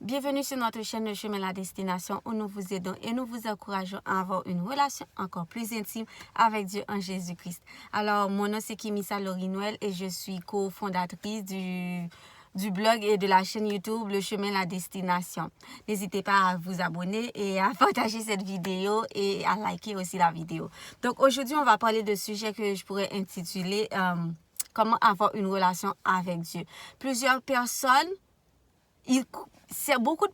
Bienvenue sur notre chaîne Le Chemin la Destination où nous vous aidons et nous vous encourageons à avoir une relation encore plus intime avec Dieu en Jésus-Christ. Alors, mon nom c'est Kimissa Laurie-Noël et je suis cofondatrice du blog et de la chaîne YouTube Le Chemin la Destination. N'hésitez pas à vous abonner et à partager cette vidéo et à liker aussi la vidéo. Donc aujourd'hui, on va parler de sujets que je pourrais intituler comment avoir une relation avec Dieu. Plusieurs personnes, beaucoup de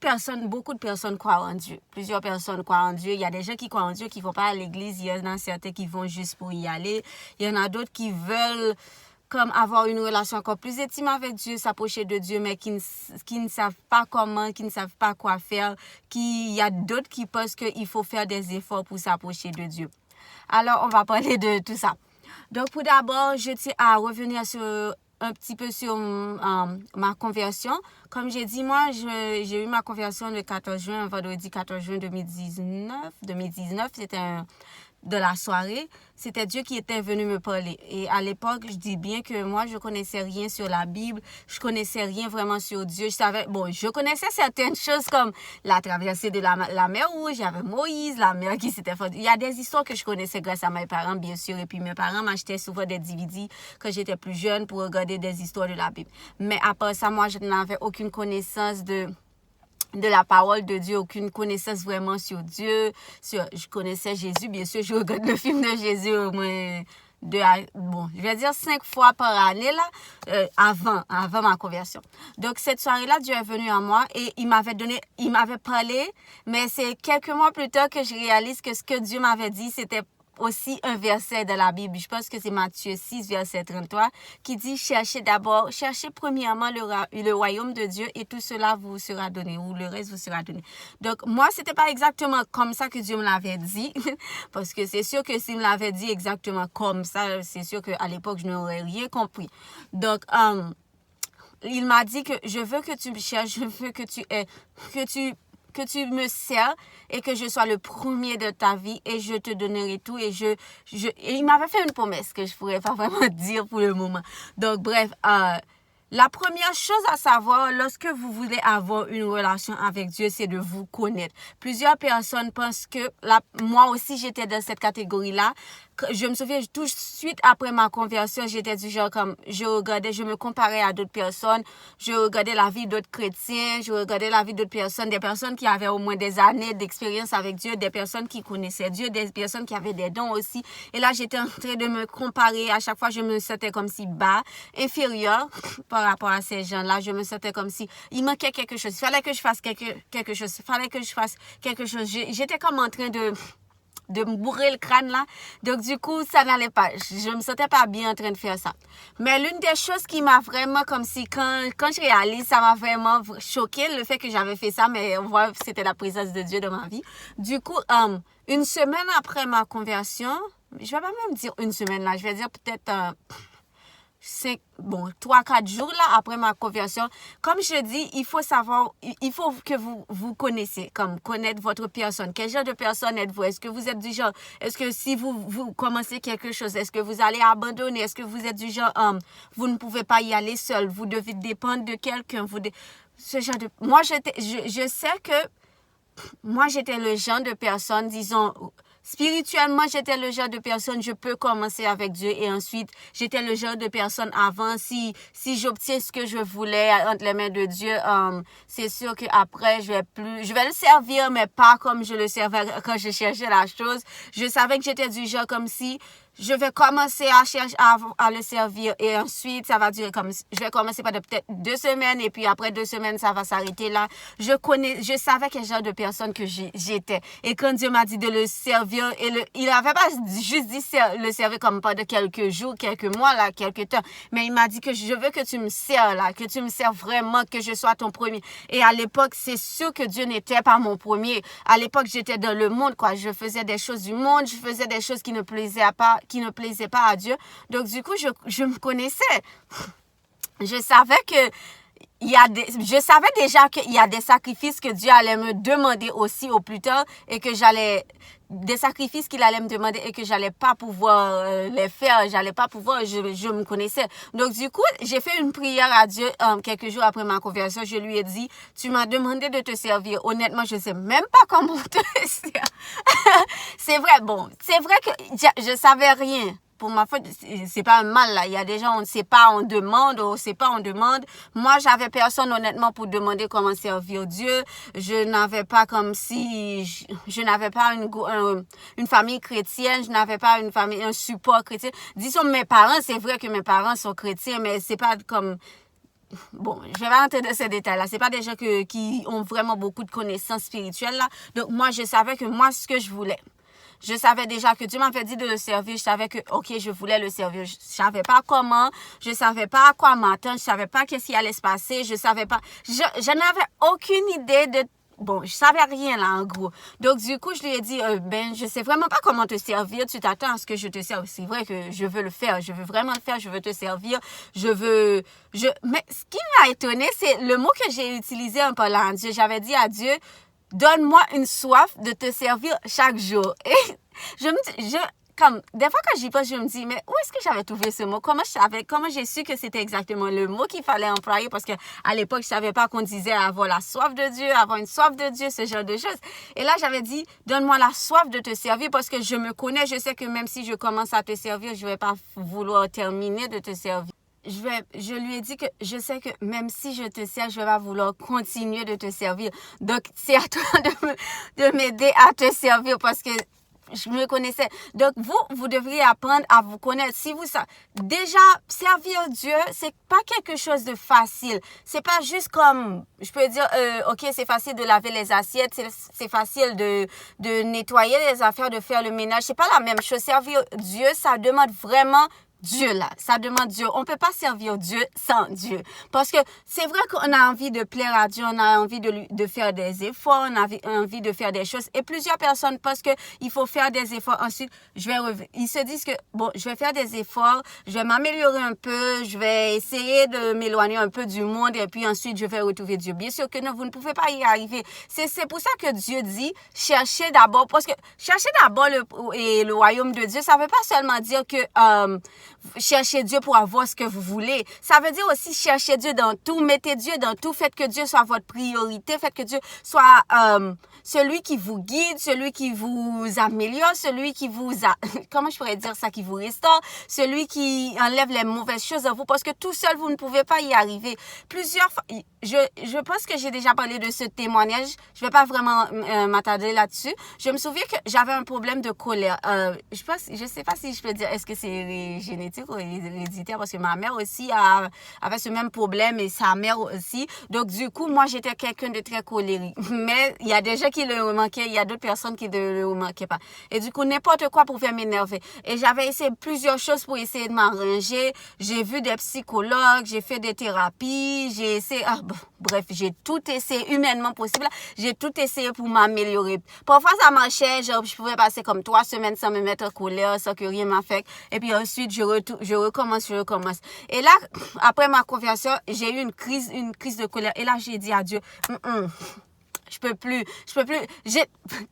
personnes croient en Dieu. Plusieurs personnes croient en Dieu. Il y a des gens qui croient en Dieu qui ne vont pas à l'église. Il y en a certains qui vont juste pour y aller. Il y en a d'autres qui veulent comme avoir une relation encore plus intime avec Dieu, s'approcher de Dieu, mais qui ne savent pas comment, qui ne savent pas quoi faire. Il y a d'autres qui pensent qu'il faut faire des efforts pour s'approcher de Dieu. Alors, on va parler de tout ça. Donc, pour d'abord, je tiens à revenir un petit peu sur ma conversion. Comme j'ai dit, moi, j'ai eu ma conversion le 14 juin, vendredi 14 juin 2019. C'était de la soirée. C'était Dieu qui était venu me parler. Et à l'époque, je dis bien que moi, je connaissais rien sur la Bible. Je connaissais rien vraiment sur Dieu. Je connaissais certaines choses comme la traversée de la mer Rouge. Il y avait Moïse, la mer qui s'était faite. Il y a des histoires que je connaissais grâce à mes parents, bien sûr. Et puis, mes parents m'achetaient souvent des DVD quand j'étais plus jeune pour regarder des histoires de la Bible. Mais à part ça, moi, je n'avais aucune connaissance de la parole de Dieu, aucune connaissance vraiment sur Dieu. Je connaissais Jésus, bien sûr, je regarde le film de Jésus au moins je vais dire 5 fois par année là, avant ma conversion. Donc cette soirée-là, Dieu est venu à moi et il m'avait parlé, mais c'est quelques mois plus tard que je réalise que ce que Dieu m'avait dit, c'était aussi un verset de la Bible. Je pense que c'est Matthieu 6, verset 33, qui dit cherchez premièrement le royaume de Dieu et tout cela vous sera donné, ou le reste vous sera donné. Donc, moi, c'était pas exactement comme ça que Dieu me l'avait dit, parce que c'est sûr que s'il me l'avait dit exactement comme ça, c'est sûr qu'à l'époque, je n'aurais rien compris. Donc, il m'a dit que je veux que tu me cherches, je veux que tu me sers et que je sois le premier de ta vie et je te donnerai tout et il m'avait fait une promesse que je pourrais pas vraiment dire pour le moment. Donc bref, la première chose à savoir lorsque vous voulez avoir une relation avec Dieu, c'est de vous connaître. Plusieurs personnes pensent que moi aussi j'étais dans cette catégorie-là. Je me souviens tout de suite après ma conversion, j'étais du genre comme je me comparais à d'autres personnes, je regardais la vie d'autres chrétiens, je regardais la vie d'autres personnes, des personnes qui avaient au moins des années d'expérience avec Dieu, des personnes qui connaissaient Dieu, des personnes qui avaient des dons aussi. Et là, j'étais en train de me comparer. À chaque fois, je me sentais comme si inférieure par rapport à ces gens-là. Je me sentais comme si il manquait quelque chose. Il fallait que je fasse quelque chose. Il fallait que je fasse quelque chose. J'étais comme en train de me bourrer le crâne là. Donc du coup, ça n'allait pas. Je me sentais pas bien en train de faire ça. Mais l'une des choses qui m'a vraiment comme si quand je réalise, ça m'a vraiment choqué le fait que j'avais fait ça, mais on voit c'était la présence de Dieu dans ma vie. Du coup, une semaine après ma conversion, je vais pas même dire une semaine là, je vais dire peut-être 3-4 jours là après ma conversion. Comme je dis, il faut que vous connaissez, comme connaître votre personne. Quel genre de personne êtes-vous? Est-ce que vous êtes du genre, est-ce que si vous commencez quelque chose, est-ce que vous allez abandonner? Est-ce que vous êtes du genre, vous ne pouvez pas y aller seul, vous devez dépendre de quelqu'un, ce genre de, moi je sais que moi j'étais le genre de personne, disons, spirituellement, j'étais le genre de personne, je peux commencer avec Dieu et ensuite, j'étais le genre de personne avant, si j'obtiens ce que je voulais entre les mains de Dieu, c'est sûr qu'après, je vais le servir, mais pas comme je le servais quand je cherchais la chose. Je savais que j'étais du genre comme si je vais commencer à le servir et ensuite, ça va durer je vais commencer par peut-être 2 semaines et puis après 2 semaines, ça va s'arrêter là. Je savais quel genre de personne que j'étais. Et quand Dieu m'a dit de le servir, il n'avait pas juste dit le servir comme pendant quelques jours, quelques mois là, quelques temps, mais il m'a dit que je veux que tu me sers là, que tu me sers vraiment, que je sois ton premier. Et à l'époque, c'est sûr que Dieu n'était pas mon premier. À l'époque, j'étais dans le monde, quoi. Je faisais des choses du monde, je faisais des choses qui ne plaisaient pas à Dieu. Donc, du coup, je me connaissais. Je savais déjà qu'il y a des sacrifices que Dieu allait me demander aussi au plus tard et que des sacrifices qu'il allait me demander et que j'allais pas pouvoir les faire, j'allais pas pouvoir, je me connaissais. Donc du coup, j'ai fait une prière à Dieu quelques jours après ma conversion. Je lui ai dit, tu m'as demandé de te servir. Honnêtement, je sais même pas comment te servir. C'est vrai, bon, c'est vrai que je savais rien. Pour ma faute, c'est pas un mal là. Il y a des gens, on ne sait pas, on demande, on ne sait pas, on demande. Moi, j'avais personne honnêtement pour demander comment servir Dieu. Je n'avais pas comme si, je n'avais pas une famille chrétienne, je n'avais pas une famille, un support chrétien. Disons mes parents, c'est vrai que mes parents sont chrétiens, mais c'est pas comme, bon, je vais pas rentrer dans ces détails-là. C'est pas des gens qui ont vraiment beaucoup de connaissances spirituelles là. Donc moi, je savais que moi, ce que je voulais. Je savais déjà que Dieu m'avait dit de le servir. Je savais que, ok, je voulais le servir. Je savais pas comment. Je savais pas à quoi m'attendre. Je savais pas qu'est-ce qui allait se passer. Je savais pas. Je n'avais aucune idée de. Bon, je savais rien là, en gros. Donc, du coup, je lui ai dit, ben, je sais vraiment pas comment te servir. Tu t'attends à ce que je te serve. C'est vrai que je veux le faire. Je veux vraiment le faire. Je veux te servir. Mais ce qui m'a étonnée, c'est le mot que j'ai utilisé en parlant à Dieu. J'avais dit à Dieu, donne-moi une soif de te servir chaque jour. Et comme, des fois quand j'y pense, je me dis, mais où est-ce que j'avais trouvé ce mot? Comment j'ai su que c'était exactement le mot qu'il fallait employer? Parce que à l'époque, je savais pas qu'on disait avoir la soif de Dieu, avoir une soif de Dieu, ce genre de choses. Et là, j'avais dit, donne-moi la soif de te servir parce que je me connais, je sais que même si je commence à te servir, je vais pas vouloir terminer de te servir. Je lui ai dit que je sais que même si je te sers, je vais pas vouloir continuer de te servir. Donc, c'est à toi de m'aider à te servir parce que je me connaissais. Donc, vous devriez apprendre à vous connaître. Si vous savez, déjà, servir Dieu, c'est pas quelque chose de facile. C'est pas juste comme, je peux dire, ok, c'est facile de laver les assiettes, c'est facile de nettoyer les affaires, de faire le ménage. C'est pas la même chose. Servir Dieu, ça demande vraiment Dieu là, ça demande Dieu. On peut pas servir Dieu sans Dieu. Parce que c'est vrai qu'on a envie de plaire à Dieu, on a envie de faire des efforts, on a envie de faire des choses. Et plusieurs personnes pensent qu'il faut faire des efforts. Ensuite, ils se disent que, bon, je vais faire des efforts, je vais m'améliorer un peu, je vais essayer de m'éloigner un peu du monde et puis ensuite je vais retrouver Dieu. Bien sûr que non, vous ne pouvez pas y arriver. C'est pour ça que Dieu dit, cherchez d'abord, parce que chercher d'abord le royaume de Dieu, ça veut pas seulement dire que, cherchez Dieu pour avoir ce que vous voulez. Ça veut dire aussi chercher Dieu dans tout, mettez Dieu dans tout, faites que Dieu soit votre priorité, faites que Dieu soit celui qui vous guide, celui qui vous améliore, celui qui comment je pourrais dire ça, qui vous restaure, celui qui enlève les mauvaises choses en vous, parce que tout seul, vous ne pouvez pas y arriver. Plusieurs fois, je pense que j'ai déjà parlé de ce témoignage, je vais pas vraiment m'attarder là-dessus. Je me souviens que j'avais un problème de colère. Je sais pas si je peux dire, est-ce que c'est génétique ou héréditaire, parce que ma mère aussi avait ce même problème et sa mère aussi. Donc, du coup, moi, j'étais quelqu'un de très colérique. Mais il y a des gens qui le remarquaient, il y a d'autres personnes qui ne le remarquaient pas. Et du coup, n'importe quoi pouvait m'énerver. Et j'avais essayé plusieurs choses pour essayer de m'arranger. J'ai vu des psychologues, j'ai fait des thérapies, j'ai essayé, bref, j'ai tout essayé humainement possible. J'ai tout essayé pour m'améliorer. Parfois, ça marchait, genre, je pouvais passer comme 3 semaines sans me mettre en colère, sans que rien m'affecte. Et puis ensuite, je recommence. Et là, après ma conversion, j'ai eu une crise de colère. Et là, j'ai dit à Dieu, je peux plus.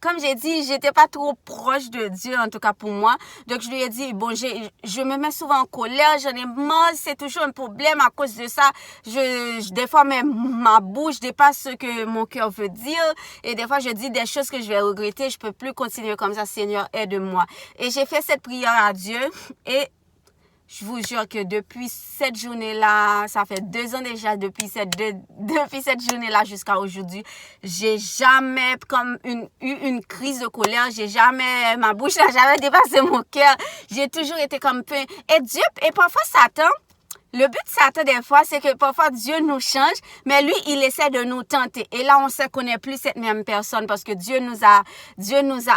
Comme j'ai dit, j'étais pas trop proche de Dieu, en tout cas pour moi. Donc, je lui ai dit, bon, je me mets souvent en colère, j'en ai marre, c'est toujours un problème à cause de ça. Des fois, même ma bouche dépasse ce que mon cœur veut dire. Et des fois, je dis des choses que je vais regretter. Je peux plus continuer comme ça, Seigneur, aide-moi. Et j'ai fait cette prière à Dieu et je vous jure que depuis cette journée-là, ça fait 2 ans déjà, depuis cette journée-là jusqu'à aujourd'hui, j'ai jamais eu une crise de colère, ma bouche n'a jamais dépassé mon cœur, j'ai toujours été comme peu. Et parfois Satan, le but de Satan, des fois, c'est que parfois Dieu nous change, mais lui, il essaie de nous tenter. Et là, on sait qu'on n'est plus cette même personne parce que Dieu nous a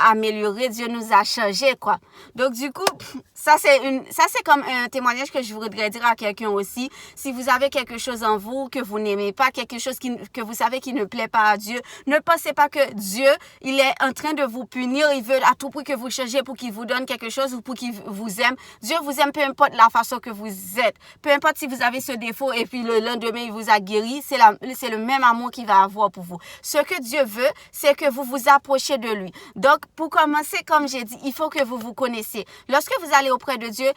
améliorés, Dieu nous a changés, quoi. Donc, du coup, ça, c'est comme un témoignage que je voudrais dire à quelqu'un aussi. Si vous avez quelque chose en vous que vous n'aimez pas, quelque chose que vous savez qui ne plaît pas à Dieu, ne pensez pas que Dieu, il est en train de vous punir. Il veut à tout prix que vous changiez pour qu'il vous donne quelque chose ou pour qu'il vous aime. Dieu vous aime peu importe la façon que vous êtes. Peu importe importe si vous avez ce défaut et puis le lendemain, il vous a guéri, c'est le même amour qu'il va avoir pour vous. Ce que Dieu veut, c'est que vous vous approchiez de lui. Donc, pour commencer, comme j'ai dit, il faut que vous vous connaissiez. Lorsque vous allez auprès de Dieu,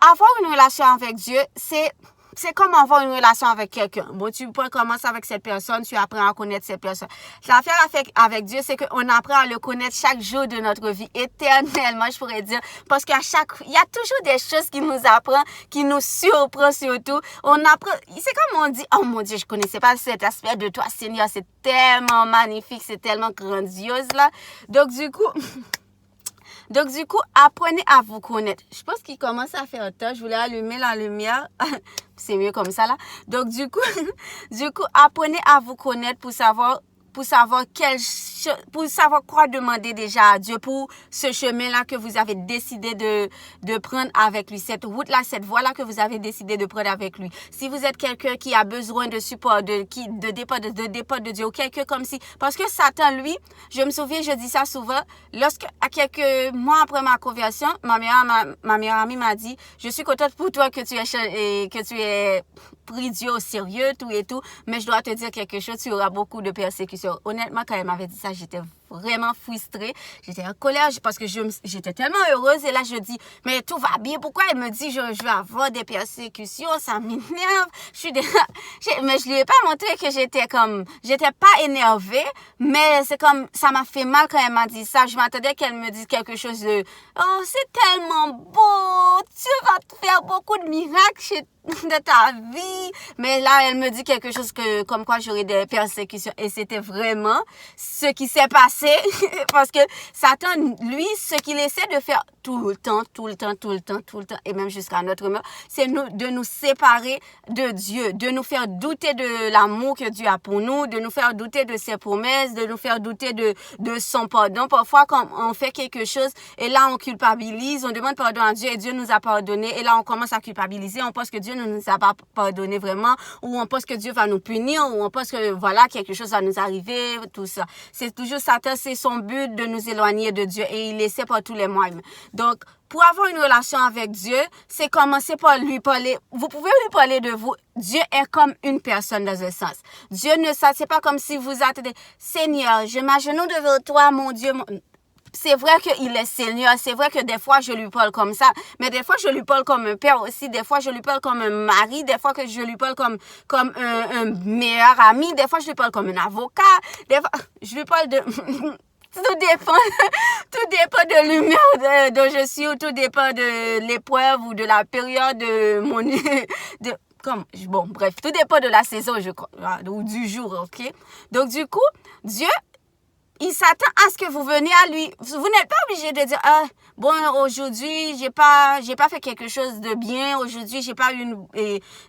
avoir une relation avec Dieu, c'est comme avoir une relation avec quelqu'un. Bon, tu peux commencer avec cette personne, tu apprends à connaître cette personne. L'affaire avec Dieu, c'est qu'on apprend à le connaître chaque jour de notre vie, éternellement, je pourrais dire. Parce il y a toujours des choses qui nous apprend, qui nous surprend surtout. On apprend, c'est comme on dit, oh mon Dieu, je connaissais pas cet aspect de toi, Seigneur, c'est tellement magnifique, c'est tellement grandiose, là. Donc, du coup, apprenez à vous connaître. Je pense qu'il commence à faire temps. Je voulais allumer la lumière. C'est mieux comme ça, là. Donc, du coup, apprenez à vous connaître pour savoir quoi demander déjà à Dieu pour ce chemin-là que vous avez décidé de prendre avec lui, cette route-là, cette voie-là que vous avez décidé de prendre avec lui. Si vous êtes quelqu'un qui a besoin de support, de dépôt de Dieu, ou quelqu'un comme si, parce que Satan, lui, je me souviens, je dis ça souvent, à quelques mois après ma conversion, ma meilleure amie m'a dit, je suis contente pour toi que tu aies pris Dieu au sérieux, tout et tout, mais je dois te dire quelque chose, tu auras beaucoup de persécutions. Honnêtement, quand elle m'avait dit ça, j'étais vraiment frustrée, j'étais en colère parce que j'étais tellement heureuse et là je dis, mais tout va bien, pourquoi elle me dit je vais avoir des persécutions, ça m'énerve, mais je lui ai pas montré que j'étais pas énervée, mais c'est comme, ça m'a fait mal quand elle m'a dit ça, je m'attendais qu'elle me dise quelque chose de, oh c'est tellement beau, tu vas te faire beaucoup de miracles de ta vie, mais là elle me dit quelque chose comme quoi j'aurais des persécutions et c'était vraiment ce qui s'est passé parce que Satan, lui, ce qu'il essaie de faire tout le temps et même jusqu'à notre mort, c'est de nous séparer de Dieu, de nous faire douter de l'amour que Dieu a pour nous, de nous faire douter de ses promesses, de nous faire douter de son pardon. Parfois, quand on fait quelque chose et là on culpabilise, on demande pardon à Dieu et Dieu nous a pardonné et là on commence à culpabiliser, on pense que Dieu ne nous a pas pardonné vraiment, ou on pense que Dieu va nous punir, ou on pense que voilà, quelque chose va nous arriver, tout ça. C'est toujours Satan, c'est son but de nous éloigner de Dieu et il essaie par tous les moyens. Donc, pour avoir une relation avec Dieu, c'est commencer par lui parler. Vous pouvez lui parler de vous. Dieu est comme une personne dans un sens. Dieu c'est pas comme si vous attendez, Seigneur, je m'agenouille devant toi, mon Dieu, c'est vrai qu'il est Seigneur, c'est vrai que des fois je lui parle comme ça, mais des fois je lui parle comme un père aussi, des fois je lui parle comme un mari, des fois que je lui parle comme un meilleur ami, des fois je lui parle comme un avocat, des fois je lui parle de... Tout dépend de l'humeur dont je suis, ou tout dépend de l'épreuve ou de la période bref, tout dépend de la saison, je crois, ou du jour, ok? Donc du coup, Dieu, il s'attend à ce que vous veniez à lui. Vous n'êtes pas obligé de dire, bon, aujourd'hui, j'ai pas fait quelque chose de bien. Aujourd'hui,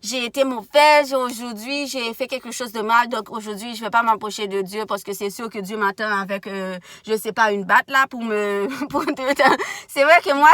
j'ai été mauvaise. Aujourd'hui, j'ai fait quelque chose de mal. Donc, aujourd'hui, je vais pas m'approcher de Dieu parce que c'est sûr que Dieu m'attend avec, je sais pas, une batte là pour c'est vrai que moi,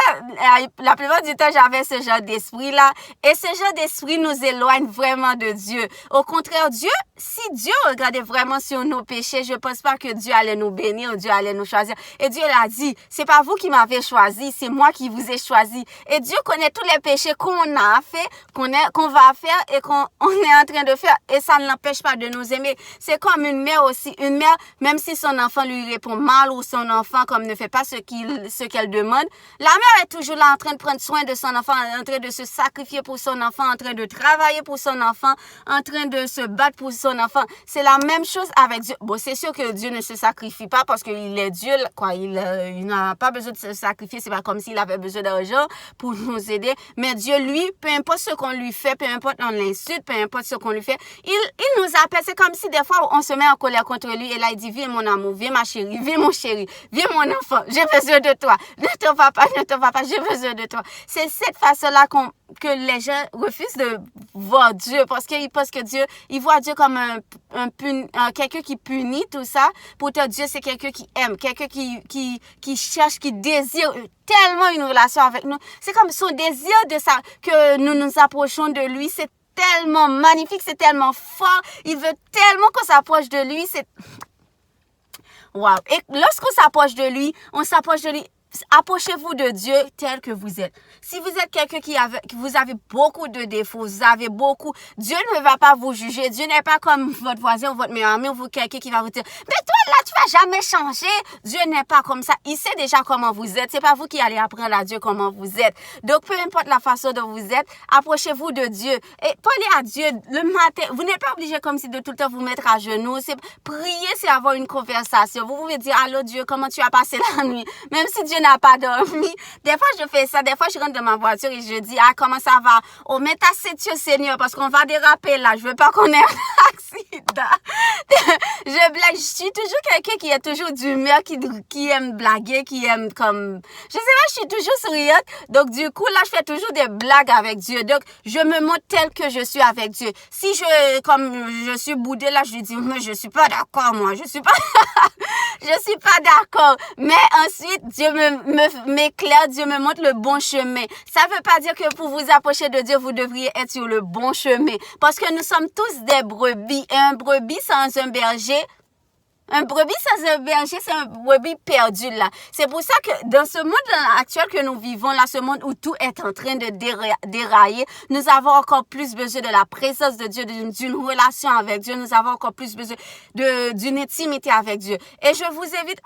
la plupart du temps, j'avais ce genre d'esprit là. Et ce genre d'esprit nous éloigne vraiment de Dieu. Au contraire, si Dieu regardait vraiment sur nos péchés, je pense pas que Dieu allait nous bénir, Dieu allait nous choisir. Et Dieu l'a dit, c'est pas vous qui m'avez choisi, c'est moi qui vous ai choisi. Et Dieu connaît tous les péchés qu'on a fait, qu'on va faire et qu'on est en train de faire. Et ça ne l'empêche pas de nous aimer. C'est comme une mère aussi. Une mère, même si son enfant lui répond mal ou son enfant comme ne fait pas ce qu'elle demande, la mère est toujours là en train de prendre soin de son enfant, en train de se sacrifier pour son enfant, en train de travailler pour son enfant, en train de se battre pour son enfant. C'est la même chose avec Dieu. Bon, c'est sûr que Dieu ne se sacrifie pas parce qu'il est Dieu, quoi. Il n'a pas besoin de se sacrifier. C'est pas comme s'il avait besoin d'argent pour nous aider. Mais Dieu, lui, peu importe ce qu'on lui fait, peu importe on l'insulte, peu importe ce qu'on lui fait, il nous appelle. C'est comme si des fois on se met en colère contre lui et là il dit, viens mon amour, viens ma chérie, viens mon chéri, viens mon enfant, j'ai besoin de toi. Ne t'en va pas, j'ai besoin de toi. C'est cette façon-là que les gens refusent de voir Dieu parce qu'ils pensent que Dieu, ils voient Dieu comme quelqu'un qui punit tout ça. Pourtant, Dieu, c'est quelqu'un qui aime, quelqu'un qui cherche, qui désire tellement une relation avec nous. C'est comme son désir de ça, que nous nous approchons de lui. C'est tellement magnifique, c'est tellement fort. Il veut tellement qu'on s'approche de lui. C'est... Wow. Et lorsqu'on s'approche de lui, approchez-vous de Dieu tel que vous êtes. Si vous êtes quelqu'un vous avez beaucoup de défauts, Dieu ne va pas vous juger. Dieu n'est pas comme votre voisin ou votre meilleur ami ou quelqu'un qui va vous dire, mais toi là, tu vas jamais changer. Dieu n'est pas comme ça. Il sait déjà comment vous êtes. C'est pas vous qui allez apprendre à Dieu comment vous êtes. Donc, peu importe la façon dont vous êtes, approchez-vous de Dieu et parlez à Dieu le matin. Vous n'êtes pas obligé comme si de tout le temps vous mettre à genoux. Prier, c'est avoir une conversation. Vous pouvez dire, allô Dieu, comment tu as passé la nuit? Même si Dieu n'a pas dormi. Des fois, je fais ça. Des fois, je rentre dans ma voiture et je dis, comment ça va? Oh, mais t'assieds-tu, Seigneur, parce qu'on va déraper là. Je veux pas qu'on ait un accident. Je blague. Je suis toujours quelqu'un qui est toujours d'humeur, qui aime blaguer, qui aime comme, je sais pas, je suis toujours souriante. Donc, du coup, là, je fais toujours des blagues avec Dieu. Donc, je me montre tel que je suis avec Dieu. Si comme je suis boudée, là, je lui dis, mais je suis pas d'accord, moi. Je suis pas d'accord. Mais ensuite, Dieu m'éclaire, Dieu me montre le bon chemin. Ça veut pas dire que pour vous approcher de Dieu, vous devriez être sur le bon chemin. Parce que nous sommes tous des brebis. Et un brebis sans un berger, c'est un brebis perdu là. C'est pour ça que dans ce monde actuel que nous vivons, là, ce monde où tout est en train de dérailler, nous avons encore plus besoin de la présence de Dieu, d'une relation avec Dieu. Nous avons encore plus besoin d'une intimité avec Dieu. Et je vous invite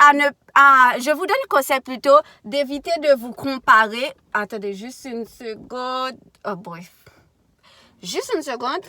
je vous donne le conseil plutôt d'éviter de vous comparer. Attendez juste une seconde. Oh boy. Juste une seconde.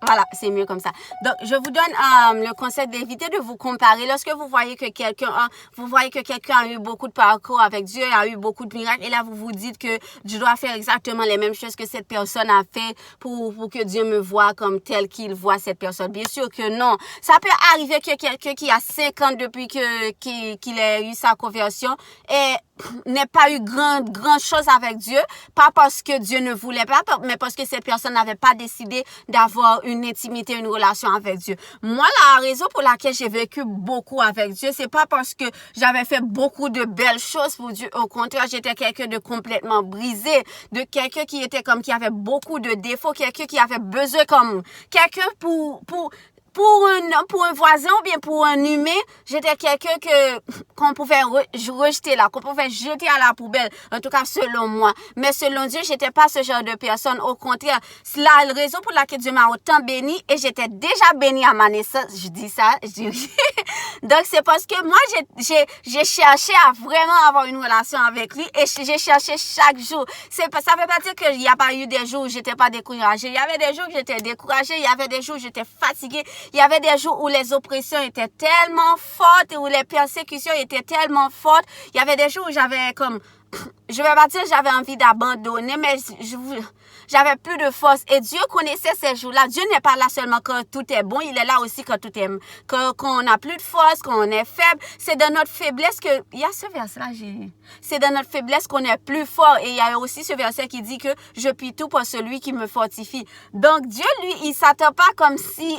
Voilà, c'est mieux comme ça. Donc, je vous donne le conseil d'éviter de vous comparer. Lorsque vous voyez que quelqu'un a eu beaucoup de parcours avec Dieu, a eu beaucoup de miracles, et là, vous vous dites que je dois faire exactement les mêmes choses que cette personne a fait pour que Dieu me voie comme tel qu'il voit cette personne. Bien sûr que non. Ça peut arriver que quelqu'un qui a 5 ans depuis qu'il ait eu sa conversion et n'ait pas eu grand chose avec Dieu, pas parce que Dieu ne voulait pas, mais parce que cette personne n'avait pas décidé d'avoir une intimité, une relation avec Dieu. Moi, la raison pour laquelle j'ai vécu beaucoup avec Dieu, c'est pas parce que j'avais fait beaucoup de belles choses pour Dieu. Au contraire, j'étais quelqu'un de complètement brisé, de quelqu'un qui avait beaucoup de défauts, quelqu'un qui avait besoin comme quelqu'un pour un voisin ou bien pour un humain, j'étais quelqu'un qu'on pouvait rejeter là, qu'on pouvait jeter à la poubelle. En tout cas, selon moi. Mais selon Dieu, j'étais pas ce genre de personne. Au contraire, c'est la raison pour laquelle Dieu m'a autant béni et j'étais déjà béni à ma naissance. Je dis ça, je dis oui. Donc, c'est parce que moi, j'ai cherché à vraiment avoir une relation avec lui et j'ai cherché chaque jour. Ça veut pas dire qu'il n'y a pas eu des jours où j'étais pas découragée. Il y avait des jours où j'étais découragée. Il y avait des jours où j'étais fatiguée. Il y avait des jours où les oppressions étaient tellement fortes et où les persécutions étaient tellement fortes. Il y avait des jours où j'avais je vais pas dire j'avais envie d'abandonner, mais j'avais plus de force. Et Dieu connaissait ces jours-là. Dieu n'est pas là seulement quand tout est bon, il est là aussi quand qu'on n'a plus de force, qu'on est faible. C'est dans notre faiblesse il y a ce verset-là, c'est dans notre faiblesse qu'on est plus fort. Et il y a aussi ce verset qui dit que je puis tout pour celui qui me fortifie. Donc Dieu, lui, il s'attend pas comme si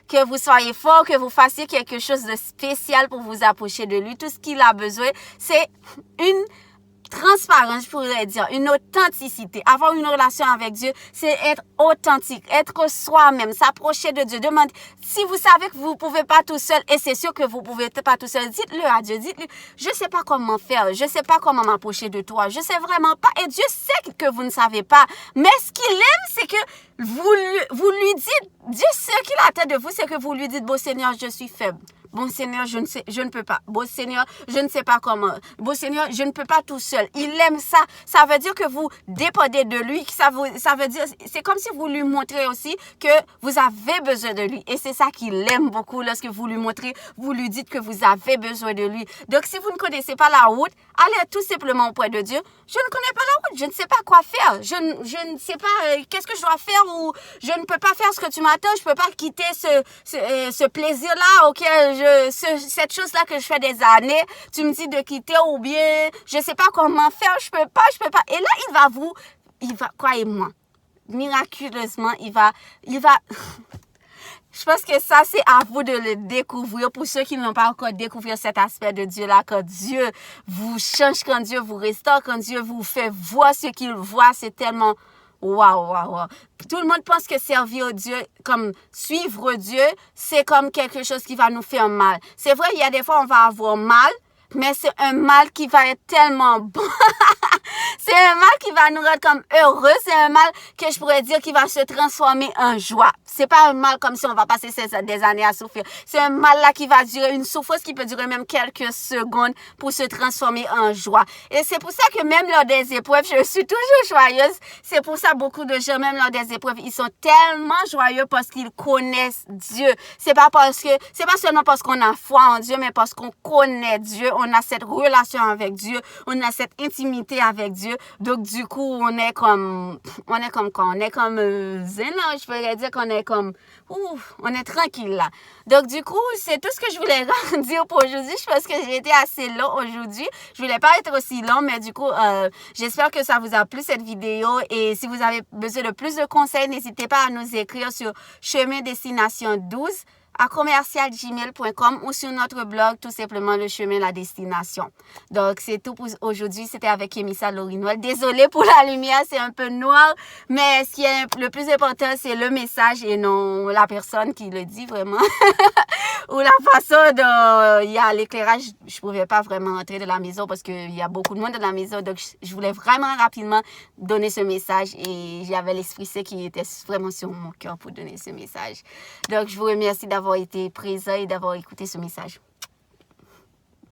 que vous soyez fort, que vous fassiez quelque chose de spécial pour vous approcher de lui. Tout ce qu'il a besoin, c'est une transparence, je pourrais dire, une authenticité. Avoir une relation avec Dieu, c'est être authentique, être soi-même, s'approcher de Dieu. Demande, si vous savez que vous ne pouvez pas tout seul, et c'est sûr que vous ne pouvez pas tout seul, dites-le à Dieu, dites-lui, je ne sais pas comment faire, je ne sais pas comment m'approcher de toi, je ne sais vraiment pas, et Dieu sait que vous ne savez pas, mais ce qu'il aime, c'est que vous lui dites, Dieu sait qu'il attend de vous, c'est que vous lui dites, bon Seigneur, je suis faible. Bon Seigneur, je ne peux pas. Bon Seigneur, je ne sais pas comment. Bon Seigneur, je ne peux pas tout seul. Il aime ça. Ça veut dire que vous dépendez de lui. Ça veut dire, c'est comme si vous lui montrez aussi que vous avez besoin de lui. Et c'est ça qu'il aime beaucoup lorsque vous lui montrez, vous lui dites que vous avez besoin de lui. Donc, si vous ne connaissez pas la route, allez tout simplement auprès de Dieu. Je ne connais pas la route. Je ne sais pas quoi faire. Je ne sais pas qu'est-ce que je dois faire ou je ne peux pas faire ce que tu m'attends. Je ne peux pas quitter ce plaisir-là auquel cette chose-là que je fais des années, tu me dis de quitter ou bien je sais pas comment faire, je peux pas. Et là, il va, croyez-moi, miraculeusement, il va, je pense que ça, c'est à vous de le découvrir. Pour ceux qui n'ont pas encore découvert cet aspect de Dieu-là, quand Dieu vous change, quand Dieu vous restaure, quand Dieu vous fait voir ce qu'il voit, c'est tellement Waouh, waouh, waouh. Tout le monde pense que servir Dieu, comme suivre Dieu, c'est comme quelque chose qui va nous faire mal. C'est vrai, il y a des fois, on va avoir mal, mais c'est un mal qui va être tellement bon. C'est un mal qui va nous rendre comme heureux. C'est un mal que je pourrais dire qui va se transformer en joie. C'est pas un mal comme si on va passer des années à souffrir. C'est un mal là qui va durer, une souffrance qui peut durer même quelques secondes pour se transformer en joie. Et c'est pour ça que même lors des épreuves, je suis toujours joyeuse. C'est pour ça beaucoup de gens, même lors des épreuves, ils sont tellement joyeux parce qu'ils connaissent Dieu. C'est pas seulement parce qu'on a foi en Dieu, mais parce qu'on connaît Dieu. On a cette relation avec Dieu. On a cette intimité avec Dieu. Donc, du coup, on est comme quoi? On est comme zen, là. Je pourrais dire qu'on est comme, on est tranquille, là. Donc, du coup, c'est tout ce que je voulais dire pour aujourd'hui. Je pense que j'ai été assez long aujourd'hui. Je voulais pas être aussi long, mais du coup, j'espère que ça vous a plu, cette vidéo. Et si vous avez besoin de plus de conseils, n'hésitez pas à nous écrire sur chemin destination 12 à commercialgmail.com ou sur notre blog, tout simplement le chemin la destination. Donc, c'est tout pour aujourd'hui. C'était avec Kémissa Lorinois. Désolée pour la lumière, c'est un peu noir, mais ce qui est le plus important, c'est le message et non la personne qui le dit vraiment. Ou la façon dont il y a l'éclairage. Je pouvais pas vraiment entrer de la maison parce qu'il y a beaucoup de monde dans la maison. Donc, je voulais vraiment rapidement donner ce message et j'avais l'Esprit Saint qui était vraiment sur mon cœur pour donner ce message. Donc, je vous remercie d'avoir été présent et d'avoir écouté ce message.